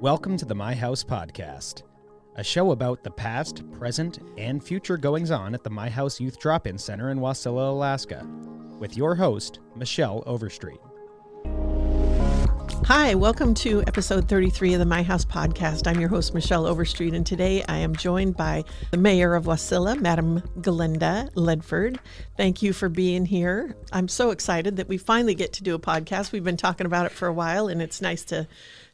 Welcome to the My House Podcast, a show about the past, present, and future goings-on at the My House Youth Drop-In Center in Wasilla, Alaska, with your host, Michelle Overstreet. Hi, welcome to episode 33 of the My House Podcast. I'm your host, Michelle Overstreet, and today I am joined by the mayor of Wasilla, Madam Glenda Ledford. Thank you for being here. I'm so excited that we finally get to do a podcast. We've been talking about it for a while, and it's nice to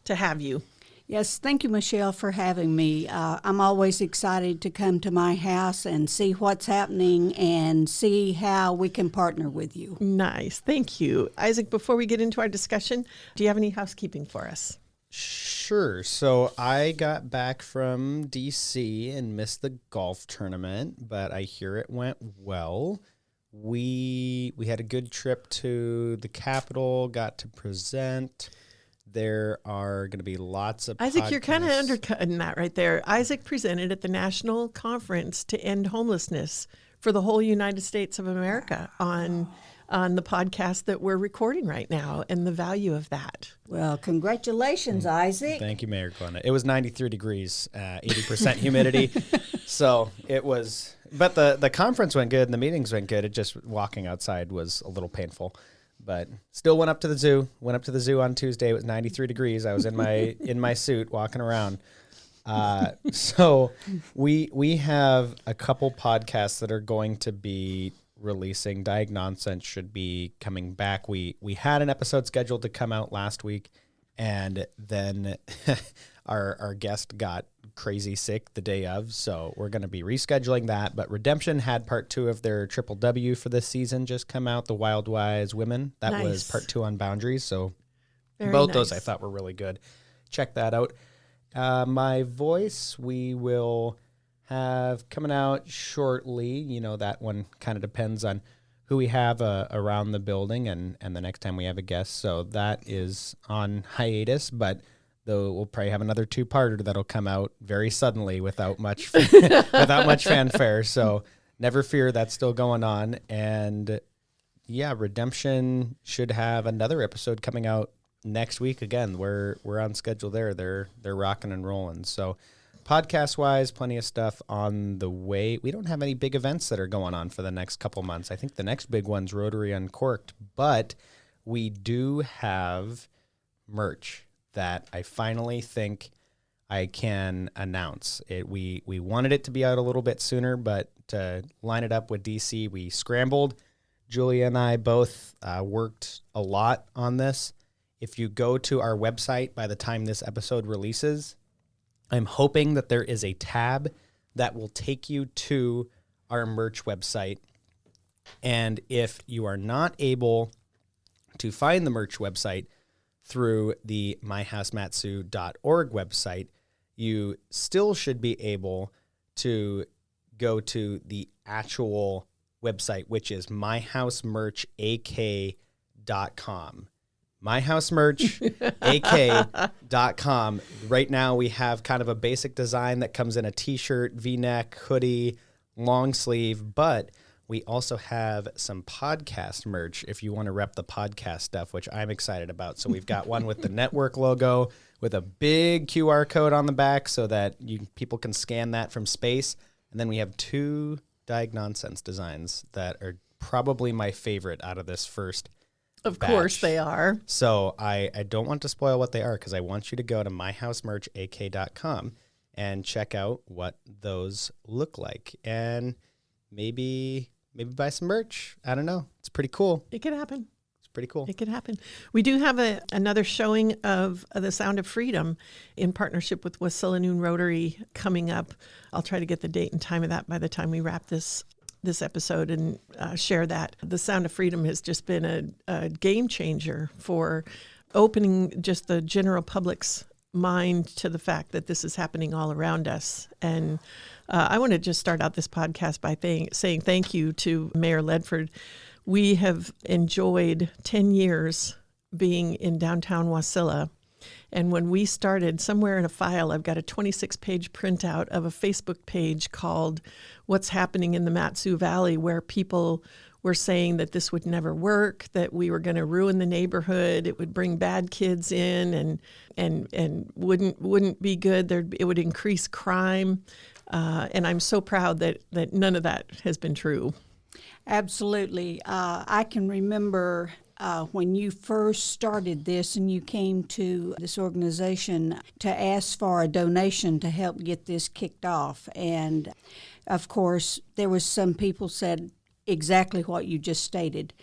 have you. Yes, thank you, Michelle, for having me. I'm always excited to come to my house and see what's happening and see how we can partner with you. Nice. Thank you. Isaac, before we get into our discussion, do you have any housekeeping for us? Sure. So I got back from D.C. and missed the golf tournament, but I hear it went well. We had a good trip to the Capitol, got to present. There are going to be lots of Isaac, podcasts. You're kind of undercutting that right there. Isaac presented at the National Conference to End Homelessness for the whole United States of America on the podcast that we're recording right now and the value of that. Well, congratulations, Isaac. Thank you, Mayor Glenda. It was 93 degrees, 80% humidity. So it was, but the conference went good and the meetings went good. It just walking outside was a little painful. But still went up to the zoo. Went up to the zoo on Tuesday. It was 93 degrees. I was in my suit walking around. So we have a couple podcasts that are going to be releasing. Diagnonsense should be coming back. We had an episode scheduled to come out last week, and then our guest got crazy sick the day of, so we're going to be rescheduling that. But Redemption had part 2 of their Triple W for this season just come out, the Wild Wise Women. That was part 2 on Boundaries, so both those I thought were really good. Check that out. My Voice, we will have coming out shortly. You know, that one kind of depends on who we have around the building and the next time we have a guest, so that is on hiatus, but though we'll probably have another 2-parter that'll come out very suddenly without much fanfare. So never fear, that's still going on. And yeah, Redemption should have another episode coming out next week. Again, we're on schedule there. They're rocking and rolling. So podcast wise, plenty of stuff on the way. We don't have any big events that are going on for the next couple months. I think the next big one's Rotary Uncorked, but we do have merch that I finally think I can announce. We wanted it to be out a little bit sooner, but to line it up with DC, we scrambled. Julia and I both worked a lot on this. If you go to our website by the time this episode releases, I'm hoping that there is a tab that will take you to our merch website. And if you are not able to find the merch website through the myhousematsu.org website, you still should be able to go to the actual website, which is myhousemerchak.com. myhousemerchak.com. Right now we have kind of a basic design that comes in a t-shirt, v-neck, hoodie, long sleeve, but we also have some podcast merch if you want to rep the podcast stuff, which I'm excited about. So we've got one with the network logo with a big QR code on the back so that people can scan that from space. And then we have 2 Diagnonsense designs that are probably my favorite out of this first Of batch. course they are. So I don't want to spoil what they are because I want you to go to myhousemerchak.com and check out what those look like. And maybe buy some merch. I don't know. It's pretty cool. It could happen. It's pretty cool. It could happen. We do have another showing of The Sound of Freedom in partnership with Wasilla Noon Rotary coming up. I'll try to get the date and time of that by the time we wrap this episode and share that. The Sound of Freedom has just been a game changer for opening just the general public's mind to the fact that this is happening all around us. And I want to just start out this podcast by saying thank you to Mayor Ledford. We have enjoyed 10 years being in downtown Wasilla. And when we started, somewhere in a file, I've got a 26-page printout of a Facebook page called What's Happening in the Mat-Su Valley, where people were saying that this would never work, that we were going to ruin the neighborhood, it would bring bad kids in, and wouldn't be good. It would increase crime, and I'm so proud that none of that has been true. Absolutely. I can remember when you first started this and you came to this organization to ask for a donation to help get this kicked off. And, of course, there was some people said exactly what you just stated.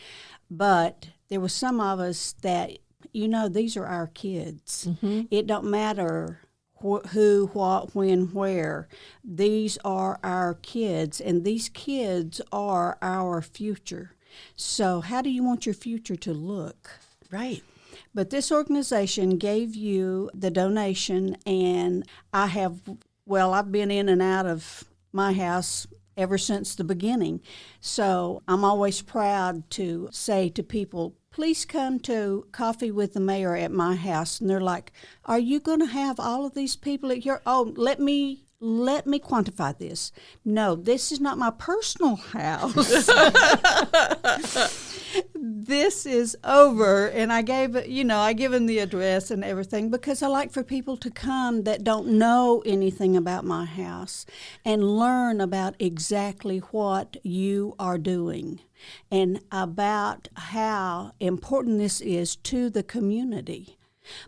But there was some of us that, these are our kids. Mm-hmm. It don't matter who, what, when, where. These are our kids, and these kids are our future. So how do you want your future to look? Right. But this organization gave you the donation, and I've been in and out of my house ever since the beginning. So I'm always proud to say to people, please come to Coffee with the Mayor at my house. And they're like, are you going to have all of these people at your, let me quantify this. No, this is not my personal house. This is over. And I gave them the address and everything because I like for people to come that don't know anything about my house and learn about exactly what you are doing and about how important this is to the community.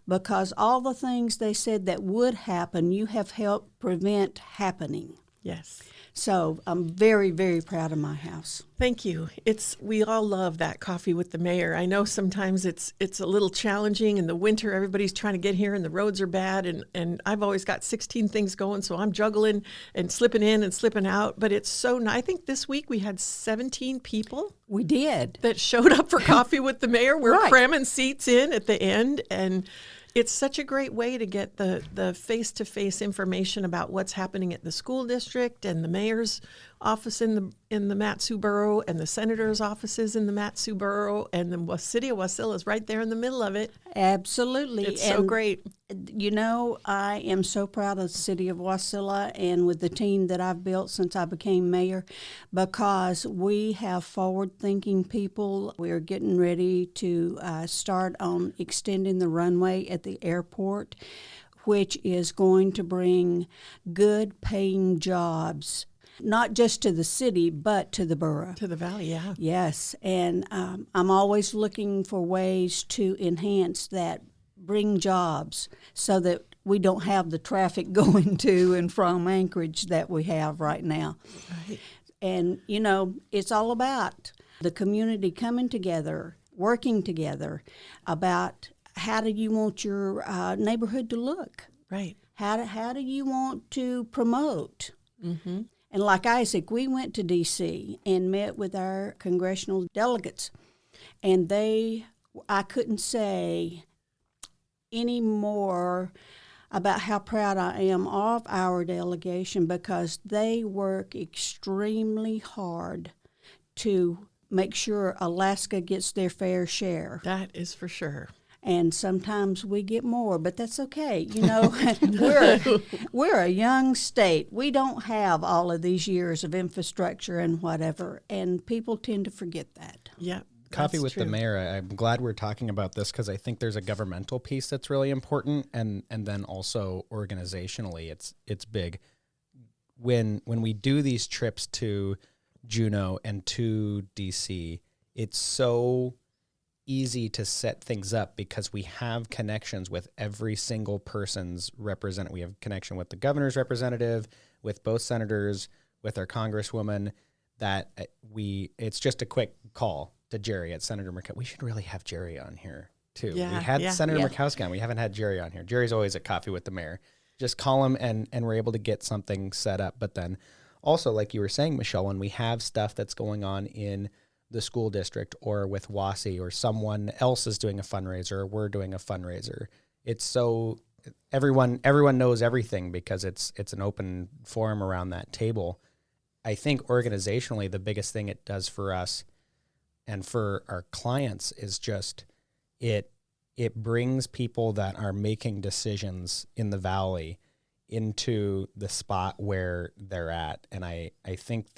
Because all the things they said that would happen, you have helped prevent happening. Yes. So I'm very, very proud of my house. Thank you. We all love that Coffee with the Mayor. I know sometimes it's a little challenging in the winter. Everybody's trying to get here and the roads are bad. And I've always got 16 things going, so I'm juggling and slipping in and slipping out. But it's so nice. I think this week we had 17 people. We did. That showed up for Coffee with the Mayor. We're right. cramming seats in at the end. And it's such a great way to get the face-to-face information about what's happening at the school district and the mayor's office in the Mat-Su borough and the senator's offices in the Mat-Su borough, and the city of Wasilla is right there in the middle of it. Absolutely. It's so great. I am so proud of the city of Wasilla and with the team that I've built since I became mayor because we have forward-thinking people. We're getting ready to start on extending the runway at the airport, which is going to bring good paying jobs, not just to the city, but to the borough. To the valley, yeah. Yes, and I'm always looking for ways to enhance that, bring jobs so that we don't have the traffic going to and from Anchorage that we have right now. Right. And, it's all about the community coming together, working together about how do you want your neighborhood to look? Right. How do you want to promote? Mm-hmm. And like Isaac, we went to D.C. and met with our congressional delegates, and I couldn't say any more about how proud I am of our delegation because they work extremely hard to make sure Alaska gets their fair share. That is for sure. And sometimes we get more, but that's okay. We're a young state. We don't have all of these years of infrastructure and whatever, and people tend to forget that. Yeah. Coffee with the Mayor, I'm glad we're talking about this because I think there's a governmental piece that's really important, and then also organizationally, it's big. When we do these trips to Juneau and to DC, it's so easy to set things up because we have connections with every single person's representative. We have connection with the governor's representative, with both senators, with our congresswoman. It's just a quick call to Jerry at Senator Murkowski. We should really have Jerry on here too. Yeah, we had Senator Murkowski on. We haven't had Jerry on here. Jerry's always at Coffee with the Mayor. Just call him and we're able to get something set up. But then also, like you were saying, Michelle, when we have stuff that's going on in the school district or with WASI or someone else is doing a fundraiser or we're doing a fundraiser, it's so everyone knows everything because it's an open forum around that table. I think organizationally, the biggest thing it does for us and for our clients is just it brings people that are making decisions in the valley into the spot where they're at. And I think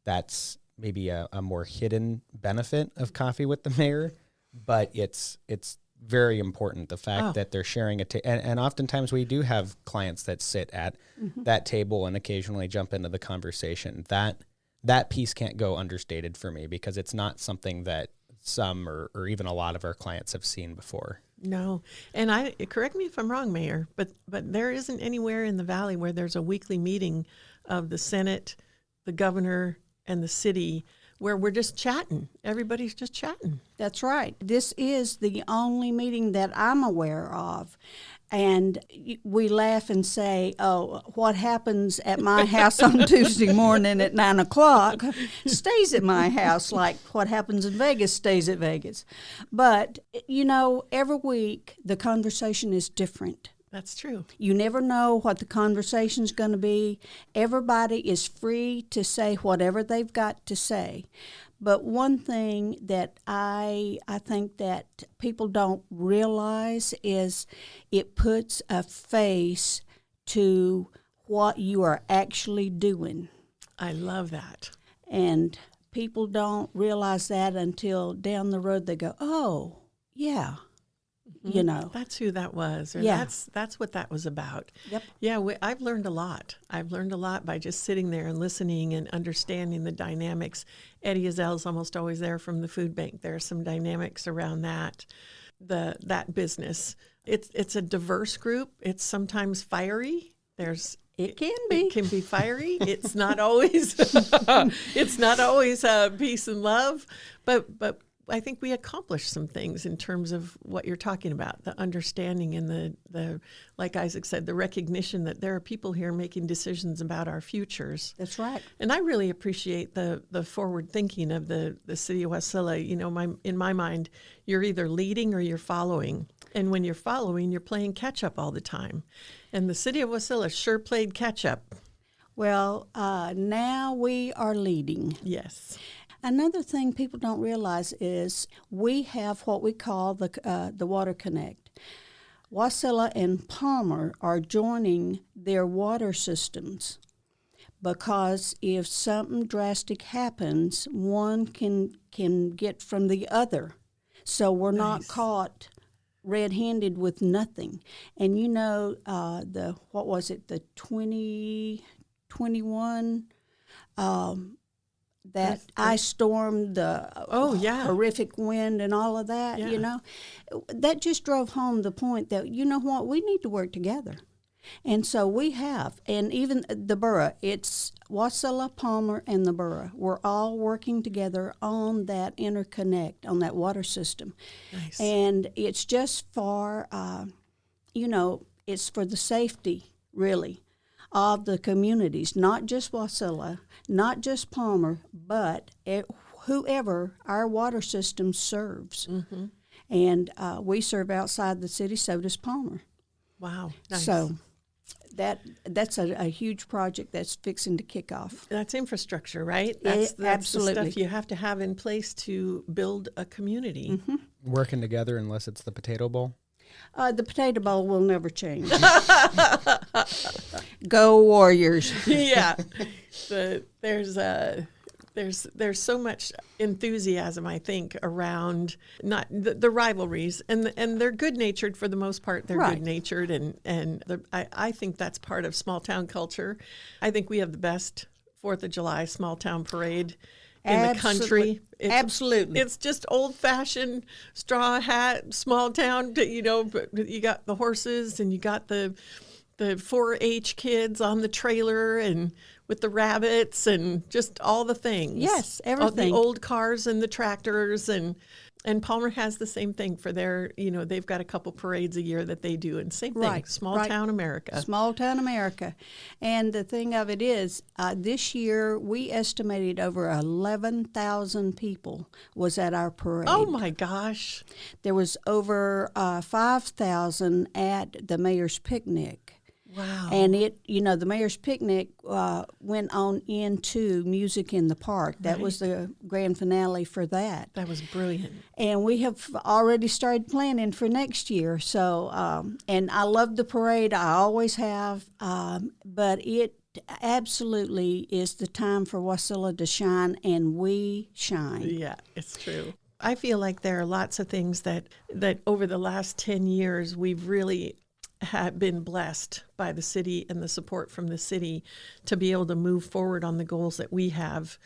that's maybe a more hidden benefit of coffee with the mayor, but it's very important, the fact that they're sharing and oftentimes we do have clients that sit at that table and occasionally jump into the conversation. That piece can't go understated for me, because it's not something that some or even a lot of our clients have seen before. No. And correct me if I'm wrong, Mayor, but there isn't anywhere in the Valley where there's a weekly meeting of the Senate, the governor, and the city where we're just chatting. Everybody's just chatting. That's right. This is the only meeting that I'm aware of. And we laugh and say, oh, what happens at my house on Tuesday morning at 9 o'clock stays at my house, like what happens in Vegas stays at Vegas. But, every week the conversation is different. That's true. You never know what the conversation's going to be. Everybody is free to say whatever they've got to say. But one thing that I think that people don't realize is it puts a face to what you are actually doing. I love that. And people don't realize that until down the road they go, oh, yeah. That's who that was. Or Yeah. That's what that was about. Yep. Yeah, I've learned a lot. I've learned a lot by just sitting there and listening and understanding the dynamics. Eddie Azel's almost always there from the food bank. There are some dynamics around that business. It's a diverse group. It's sometimes fiery. It can be. It can be fiery. It's not always peace and love, but I think we accomplished some things in terms of what you're talking about, the understanding and the like Isaac said, the recognition that there are people here making decisions about our futures. That's right. And I really appreciate the forward thinking of the city of Wasilla. In my mind, you're either leading or you're following. And when you're following, you're playing catch up all the time. And the city of Wasilla sure played catch up. Well, now we are leading. Yes. Another thing people don't realize is we have what we call the Water Connect. Wasilla and Palmer are joining their water systems because if something drastic happens, one can get from the other. So we're not caught red-handed with nothing. And the 2021 that ice storm, the horrific wind and all of that, that just drove home the point that, we need to work together. And so we have, and even the borough, it's Wasilla, Palmer, and the borough. We're all working together on that interconnect, on that water system. Nice. And it's just for, it's for the safety, really, of the communities, not just Wasilla, not just Palmer, but whoever our water system serves. Mm-hmm. And we serve outside the city, so does Palmer. Wow. Nice. So that's a huge project that's fixing to kick off. That's infrastructure, right? That's absolutely the stuff you have to have in place to build a community. Mm-hmm. Working together unless it's the Potato Bowl. The Potato Bowl will never change. Go Warriors! Yeah, there's so much enthusiasm, I think, around not the rivalries, and they're good natured for the most part. They're right. good natured, I think that's part of small town culture. I think we have the best 4th of July small town parade in the country. Absolutely. It's just old-fashioned straw hat, small town, but you got the horses and you got the 4-H kids on the trailer and with the rabbits and just all the things. Yes, all everything. the old cars and the tractors and Palmer has the same thing for their, they've got a couple parades a year that they do, and same thing, right, small right. town America. Small town America. And the thing of it is, this year we estimated over 11,000 people was at our parade. Oh my gosh. There was over 5,000 at the mayor's picnic. Wow. And the mayor's picnic went on into Music in the Park. That was the grand finale for that. That was brilliant. And we have already started planning for next year. So, and I love the parade. I always have. But absolutely is the time for Wasilla to shine, and we shine. Yeah, it's true. I feel like there are lots of things that over the last 10 years we've really have been blessed by the city and the support from the city to be able to move forward on the goals that we have.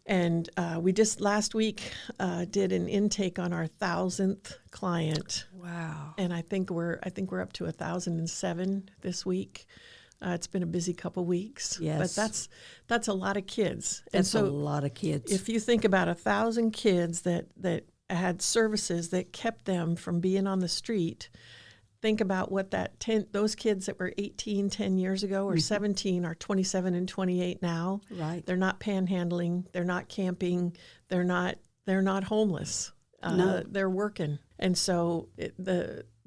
And we just last week did an intake on our 1,000th client. Wow. And I think we're up to 1,007 this week. It's been a busy couple weeks. Yes. But that's a lot of kids. That's and so a lot of kids. if you think about 1,000 kids that had services that kept them from being on the street, think about what those kids that were 18 10 years ago or 17 are 27 and 28 now. Right. They're not panhandling. They're not camping. They're not homeless. No. They're working. And so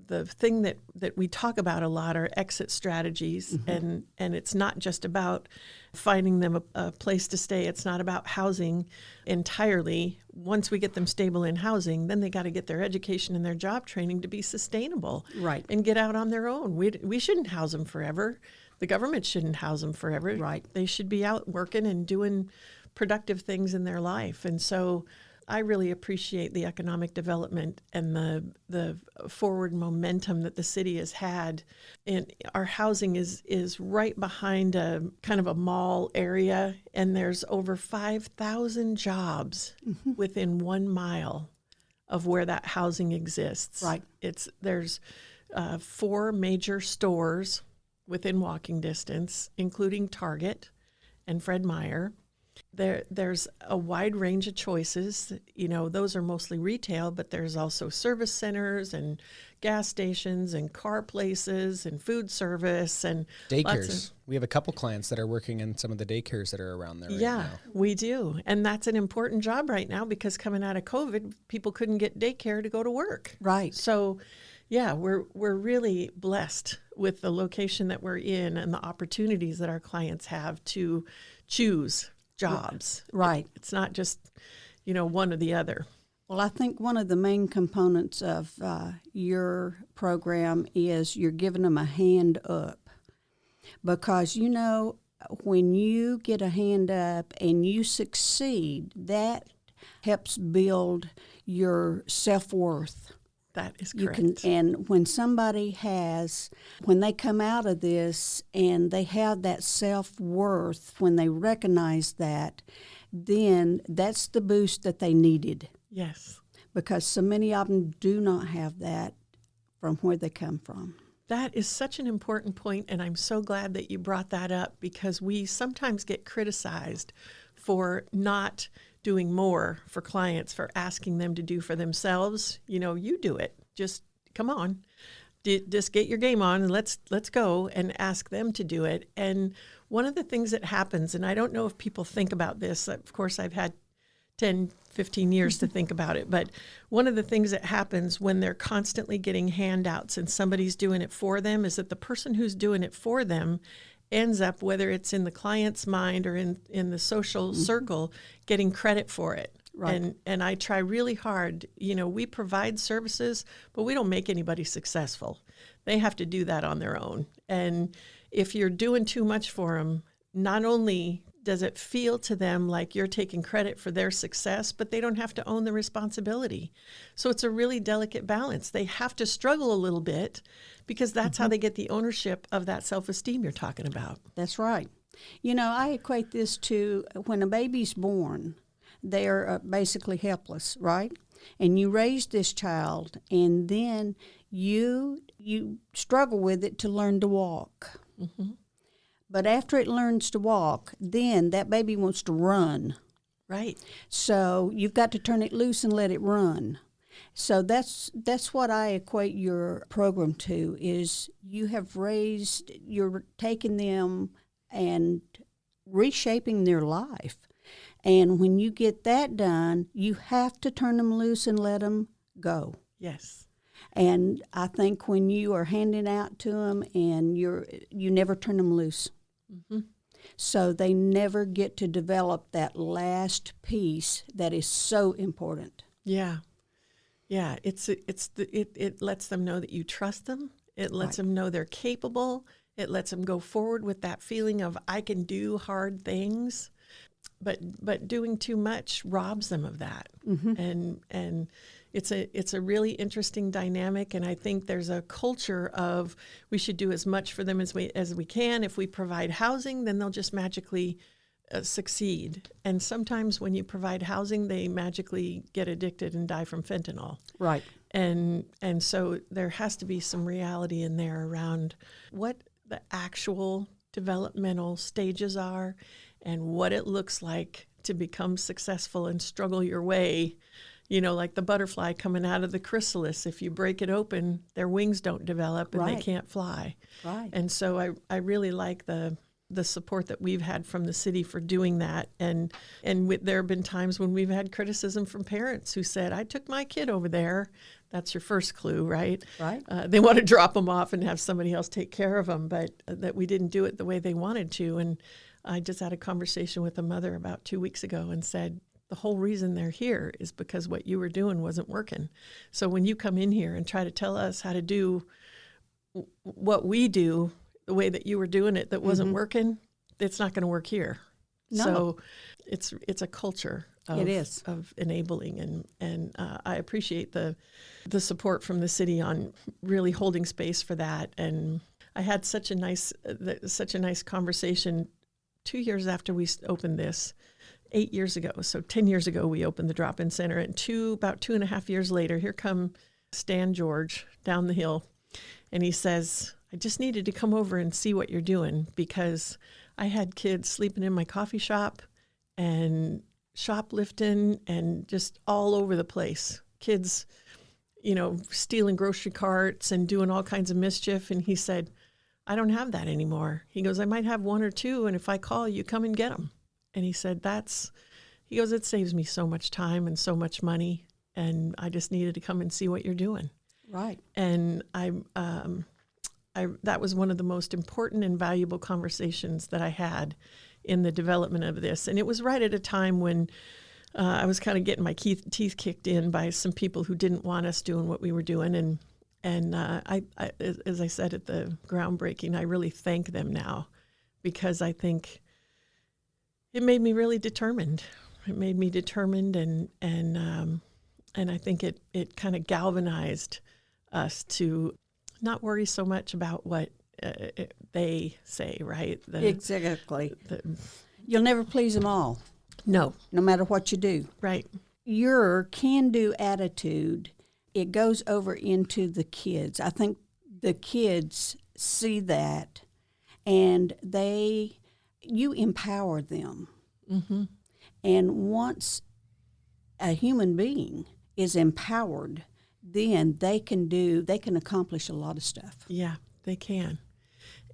the thing that we talk about a lot are exit strategies, and it's not just about finding them a place to stay. It's not about housing entirely. Once we get them stable in housing, then they got to get their education and their job training to be sustainable, Right. and get out on their own. We shouldn't house them forever. The government shouldn't house them forever. Right. They should be out working and doing productive things in their life. And so I really appreciate the economic development and the forward momentum that the city has had. And our housing is right behind a kind of a mall area, and there's over 5,000 jobs within 1 mile of where that housing exists. Right. There's 4 major stores within walking distance, including Target and Fred Meyer. There's a wide range of choices. Those are mostly retail, but there's also service centers and gas stations and car places and food service and Daycares. We have a couple clients that are working in some of the daycares that are around there right now. We do. And that's an important job right now because coming out of COVID, people couldn't get daycare to go to work. Right. So, yeah, we're really blessed with the location that we're in and the opportunities that our clients have to choose jobs. Right. It's not just, one or the other. Well, I think one of the main components of your program is you're giving them a hand up. Because, when you get a hand up and you succeed, that helps build your self-worth. That is You correct. and when when they come out of this and they have that self-worth, when they recognize that, then that's the boost that they needed. Yes. Because so many of them do not have that from where they come from. That is such an important point, and I'm so glad that you brought that up because we sometimes get criticized for not doing more for clients, for asking them to do for themselves. You do it. Just come on. Just get your game on and let's go, and ask them to do it. And one of the things that happens, and I don't know if people think about this, of course I've had 10, 15 years to think about it, but one of the things that happens when they're constantly getting handouts and somebody's doing it for them is that the person who's doing it for them ends up, whether it's in the client's mind or in the social circle, getting credit for it. Right. And I try really hard. We provide services, but we don't make anybody successful. They have to do that on their own. And if you're doing too much for them, not only does it feel to them like you're taking credit for their success, but they don't have to own the responsibility. So it's a really delicate balance. They have to struggle a little bit because that's how they get the ownership of that self-esteem you're talking about. That's right. I equate this to when a baby's born, they're basically helpless, right? And you raise this child, and then you struggle with it to learn to walk. Mm-hmm. But after it learns to walk, then that baby wants to run. Right. So you've got to turn it loose and let it run. So that's what I equate your program to, is you're taking them and reshaping their life. And when you get that done, you have to turn them loose and let them go. Yes. And I think when you are handing out to them and you never turn them loose. Mm-hmm. So they never get to develop that last piece that is so important. Yeah. Yeah. It lets them know that you trust them. It lets them know they're capable, It lets them go forward with that feeling of I can do hard things, but doing too much robs them of that. And it's a really interesting dynamic. And I think there's a culture of we should do as much for them as we can. If we provide housing, then they'll just magically succeed. And sometimes when you provide housing, they magically get addicted and die from fentanyl. Right. And so there has to be some reality in there around what the actual developmental stages are and what it looks like to become successful and struggle your way. You know, like the butterfly coming out of the chrysalis. If you break it open, their wings don't develop and they can't fly. Right. And so I really like the support that we've had from the city for doing that. And there have been times when we've had criticism from parents who said, I took my kid over there. That's your first clue, right? Right. They want to drop them off and have somebody else take care of them, but that we didn't do it the way they wanted to. And I just had a conversation with a mother about 2 weeks ago and said, the whole reason they're here is because what you were doing wasn't working. So when you come in here and try to tell us how to do what we do the way that you were doing it that wasn't working, it's not going to work here. No. So it's a culture of, It is. of enabling, and I appreciate the support from the city on really holding space for that. And I had such a nice conversation 2 years after we opened this, 8 years ago. So 10 years ago, we opened the drop-in center, and about 2.5 years later, here come Stan George down the hill, and he says, I just needed to come over and see what you're doing because I had kids sleeping in my coffee shop and shoplifting and just all over the place. Kids, stealing grocery carts and doing all kinds of mischief. And he said, I don't have that anymore. He goes, I might have one or two, and if I call, you come and get them. And he said, he goes, it saves me so much time and so much money, and I just needed to come and see what you're doing. Right. And that was one of the most important and valuable conversations that I had in the development of this. And it was right at a time when I was kind of getting my teeth kicked in by some people who didn't want us doing what we were doing. And I, as I said at the groundbreaking, I really thank them now because I think it made me really determined. It made me determined, and I think it kind of galvanized us to not worry so much about what they say, right? Exactly. You'll never please them all. No matter what you do. Right. Your can-do attitude, it goes over into the kids. I think the kids see that, and you empower them. Mm-hmm. And once a human being is empowered, then they can accomplish a lot of stuff. Yeah, they can.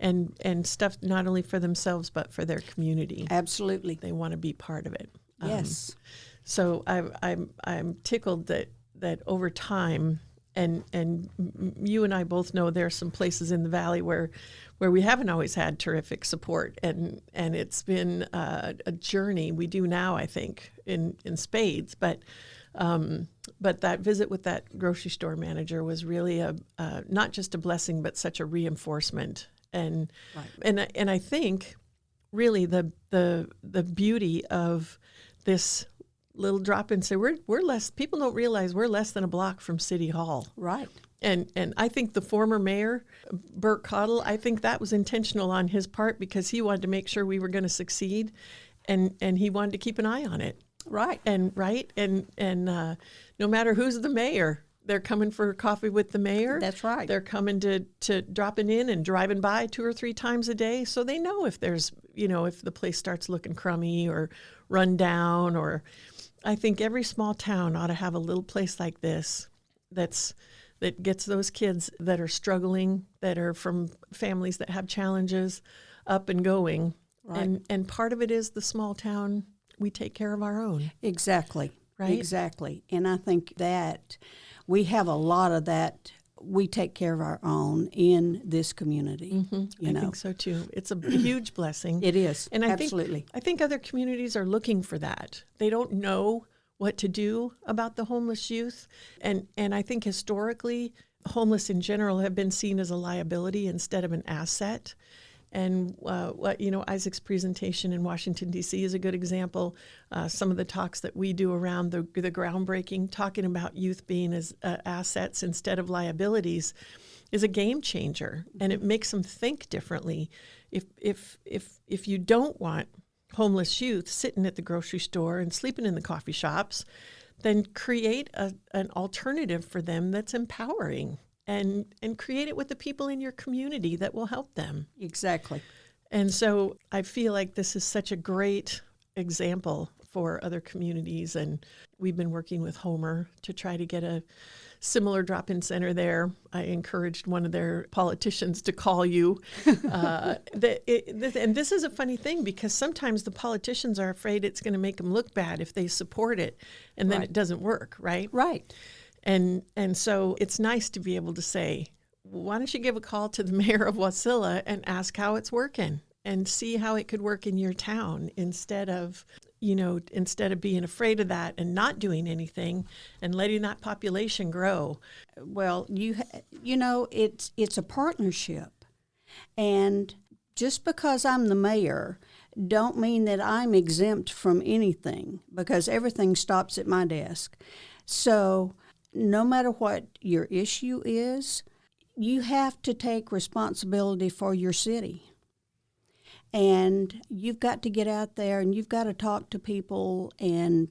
And stuff not only for themselves, but for their community. Absolutely. They want to be part of it. Yes. So I'm tickled that over time, and you and I both know there are some places in the valley where we haven't always had terrific support, and it's been a journey. We do now, I think, in spades, but that visit with that grocery store manager was really not just a blessing, but such a reinforcement. And right. and I think really the beauty of this little drop-in. So we're less. People don't realize we're less than a block from City Hall. Right. And I think the former mayor, Burt Cottle, I think that was intentional on his part because he wanted to make sure we were going to succeed, and he wanted to keep an eye on it. Right. And no matter who's the mayor, they're coming for coffee with the mayor. That's right. They're coming to dropping in and driving by 2 or 3 times a day, so they know if there's if the place starts looking crummy or run down. Or I think every small town ought to have a little place like this that gets those kids that are struggling, that are from families that have challenges, up and going. Right. And part of it is the small town. We take care of our own. Exactly. Right? Exactly. And I think that we have a lot of that. We take care of our own in this community. Mm-hmm. I think so too. It's a huge blessing. It is. And Absolutely. I think other communities are looking for that. They don't know what to do about the homeless youth. And I think historically homeless in general have been seen as a liability instead of an asset. And Isaac's presentation in Washington, D.C. is a good example. Some of the talks that we do around the groundbreaking, talking about youth being as assets instead of liabilities, is a game changer, and it makes them think differently. If you don't want homeless youth sitting at the grocery store and sleeping in the coffee shops, then create an alternative for them that's empowering. And create it with the people in your community that will help them. Exactly. And so I feel like this is such a great example for other communities. And we've been working with Homer to try to get a similar drop-in center there. I encouraged one of their politicians to call you. And this is a funny thing, because sometimes the politicians are afraid it's going to make them look bad if they support it, and then it doesn't work, right? Right. And so it's nice to be able to say, why don't you give a call to the mayor of Wasilla and ask how it's working and see how it could work in your town, instead of being afraid of that and not doing anything and letting that population grow. Well, it's a partnership. And just because I'm the mayor don't mean that I'm exempt from anything, because everything stops at my desk. So no matter what your issue is, you have to take responsibility for your city. And you've got to get out there and you've got to talk to people, and,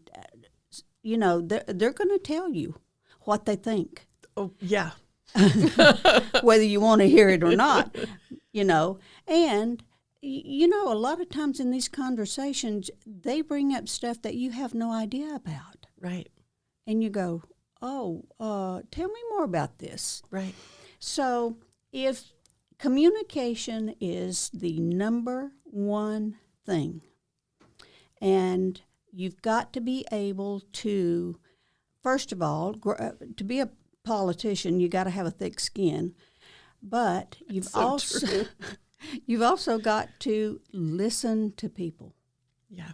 they're going to tell you what they think. Oh, yeah. Whether you want to hear it or not, And, a lot of times in these conversations, they bring up stuff that you have no idea about. Right. And you go, tell me more about this. Right. So if communication is the number one thing, and you've got to be able to, first of all, to be a politician, you got to have a thick skin, but you've also got to listen to people. Yeah.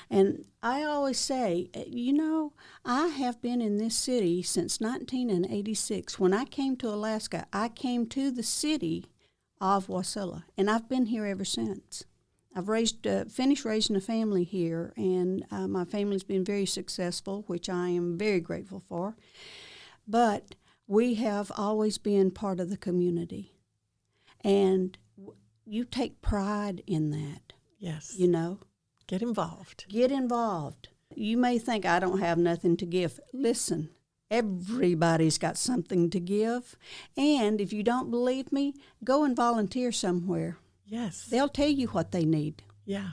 And I always say, I have been in this city since 1986. When I came to Alaska, I came to the city of Wasilla, and I've been here ever since. I've finished raising a family here, and my family's been very successful, which I am very grateful for. But we have always been part of the community, and you take pride in that. Yes. Get involved. Get involved. You may think, I don't have nothing to give. Listen, everybody's got something to give. And if you don't believe me, go and volunteer somewhere. Yes. They'll tell you what they need. Yeah.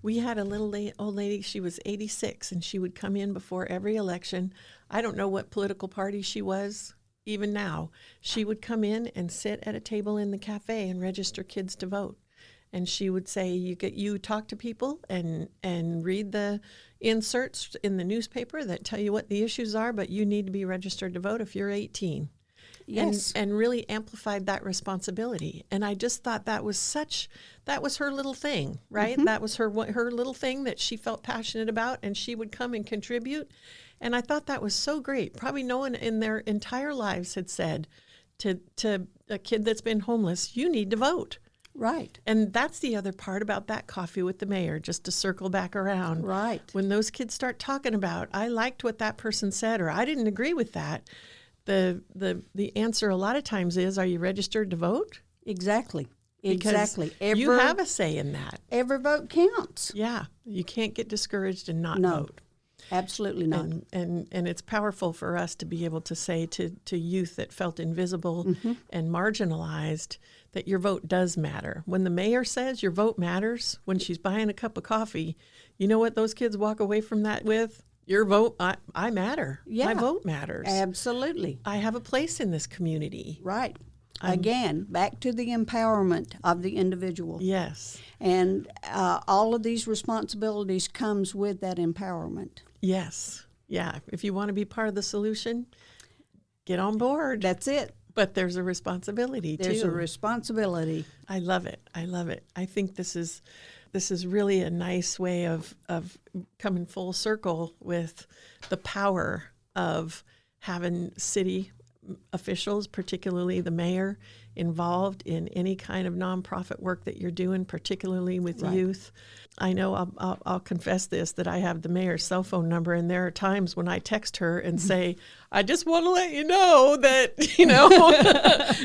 We had a little old lady, she was 86, and she would come in before every election. I don't know what political party she was, even now. She would come in and sit at a table in the cafe and register kids to vote. And she would say, you talk to people and read the inserts in the newspaper that tell you what the issues are, but you need to be registered to vote if you're 18. Yes. And really amplified that responsibility. And I just thought that was her little thing, right? Mm-hmm. That was her little thing that she felt passionate about, and she would come and contribute. And I thought that was so great. Probably no one in their entire lives had said to a kid that's been homeless, you need to vote. Right. And that's the other part about that coffee with the mayor, just to circle back around. Right. When those kids start talking about, I liked what that person said, or I didn't agree with that, the answer a lot of times is, are you registered to vote? Exactly. Because exactly. You have a say in that. Every vote counts. Yeah. You can't get discouraged and not No. vote. Absolutely not. And it's powerful for us to be able to say to youth that felt invisible Mm-hmm. and marginalized that your vote does matter. When the mayor says your vote matters, when she's buying a cup of coffee, you know what those kids walk away from that with? Your vote, I matter. Yeah. My vote matters. Absolutely. I have a place in this community. Right. Again, back to the empowerment of the individual. Yes. And all of these responsibilities comes with that empowerment. Yes. Yeah. If you want to be part of the solution, get on board. That's it. But there's a responsibility, too. There's a responsibility. I love it. I love it. I think this is really a nice way of coming full circle with the power of having city officials, particularly the mayor, involved in any kind of nonprofit work that you're doing, particularly with youth. I know I'll confess this, that I have the mayor's cell phone number, and there are times when I text her and say, I just want to let you know that,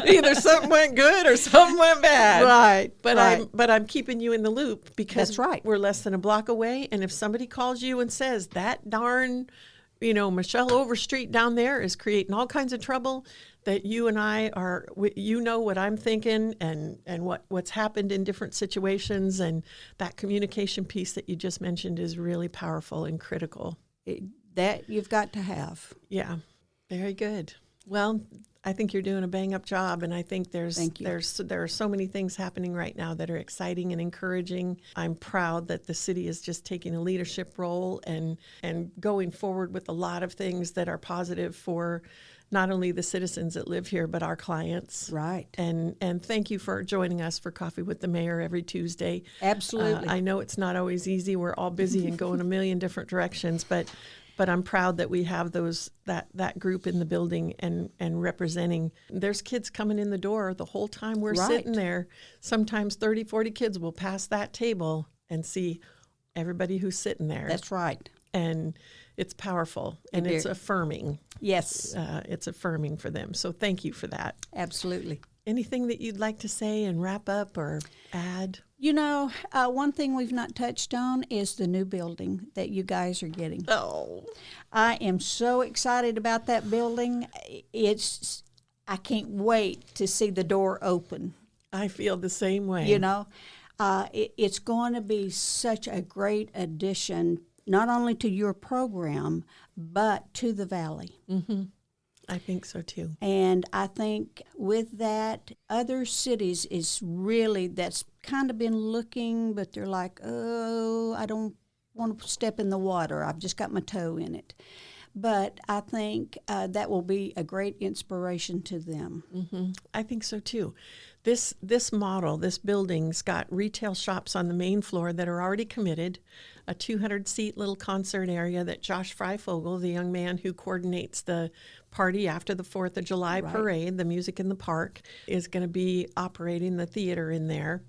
either something went good or something went bad. Right. But I'm keeping you in the loop because That's right. we're less than a block away. And if somebody calls you and says that darn, Michelle Overstreet down there is creating all kinds of trouble, that you and I are, what I'm thinking and what's happened in different situations, and that communication piece that you just mentioned is really powerful and critical. That you've got to have. Yeah, very good. Well, I think you're doing a bang-up job, and I think there are so many things happening right now that are exciting and encouraging. I'm proud that the city is just taking a leadership role and going forward with a lot of things that are positive for not only the citizens that live here, but our clients. Right. And thank you for joining us for Coffee with the Mayor every Tuesday. Absolutely. I know it's not always easy. We're all busy and going a million different directions, but I'm proud that we have that group in the building and representing. There's kids coming in the door the whole time we're sitting there. Sometimes 30, 40 kids will pass that table and see everybody who's sitting there. That's right. And it's powerful, and it's affirming. Yes. It's affirming for them. So thank you for that. Absolutely. Anything that you'd like to say and wrap up or add? One thing we've not touched on is the new building that you guys are getting. Oh. I am so excited about that building. I can't wait to see the door open. I feel the same way. It's going to be such a great addition, not only to your program, but to the Valley. Mm-hmm. I think so too. And I think with that, other cities that's kind of been looking, but they're like, oh, I don't want to step in the water. I've just got my toe in it. But I think that will be a great inspiration to them. Mm-hmm. I think so too. This model, this building's got retail shops on the main floor that are already committed, a 200-seat little concert area that Josh Freifogel, the young man who coordinates the party after the 4th of July parade, the Music in the Park, is going to be operating the theater in there.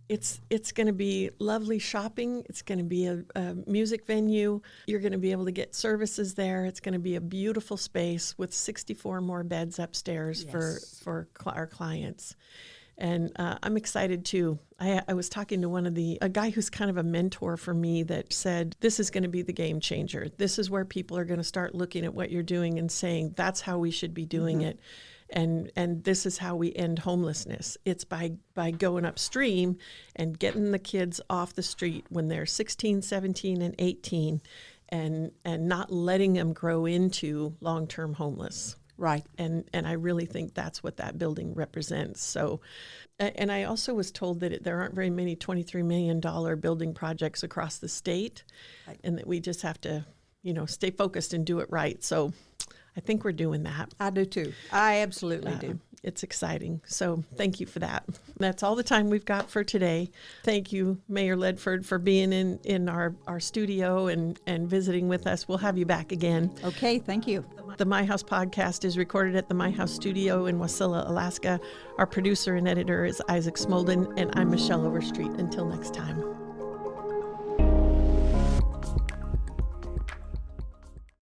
It's going to be lovely shopping. It's going to be a music venue. You're going to be able to get services there. It's going to be a beautiful space with 64 more beds upstairs for our clients. And I'm excited too. I was talking to a guy who's kind of a mentor for me that said, this is going to be the game changer. This is where people are going to start looking at what you're doing and saying, that's how we should be doing it. And this is how we end homelessness. It's by going upstream and getting the kids off the street when they're 16, 17, and 18 and not letting them grow into long-term homeless. Right. And I really think that's what that building represents. So, and I also was told that there aren't very many $23 million building projects across the state, and that we just have to, stay focused and do it right. So I think we're doing that. I do too. I absolutely do. It's exciting. So thank you for that. That's all the time we've got for today. Thank you, Mayor Ledford, for being in our studio and visiting with us. We'll have you back again. Okay, thank you. The My House podcast is recorded at the My House studio in Wasilla, Alaska. Our producer and editor is Isaac Smolden, and I'm Michelle Overstreet. Until next time.